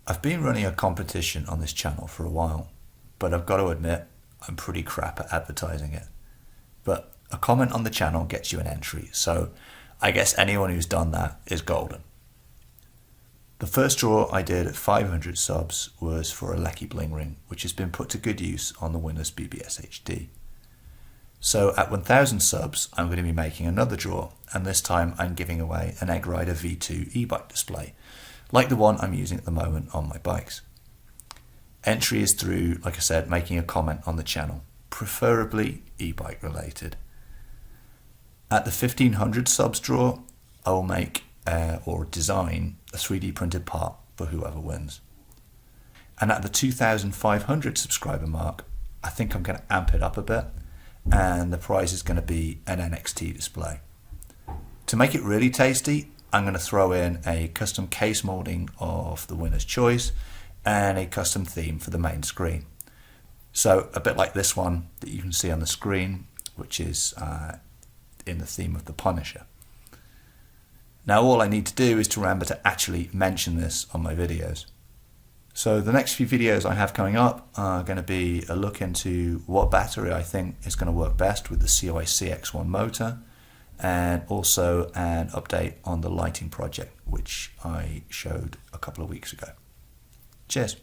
I've been running a competition on this channel for a while, but I've got to admit I'm pretty crap at advertising it. But a comment on the channel gets you an entry, so I guess anyone who's done that is golden. The first draw I did at 500 subs was for a Lecky Bling Ring, which has been put to good use on the winner's BBS HD. So at 1000 subs, I'm going to be making another draw, and this time I'm giving away an Eggrider V2 e-bike display, like the one I'm using at the moment on my bikes. Entry is through, like I said, making a comment on the channel, preferably e-bike related. At the 1500 subs draw, I will make or design a 3D printed part for whoever wins. And at the 2500 subscriber mark, I think I'm going to amp it up a bit, and the prize is going to be an NXT display. To make it really tasty, I'm going to throw in a custom case molding of the winner's choice and a custom theme for the main screen. So a bit like this one that you can see on the screen, which is in the theme of the Punisher. Now all I need to do is to remember to actually mention this on my videos. So the next few videos I have coming up are going to be a look into what battery I think is going to work best with the COI CX1 motor, and also an update on the lighting project which I showed a couple of weeks ago. Cheers.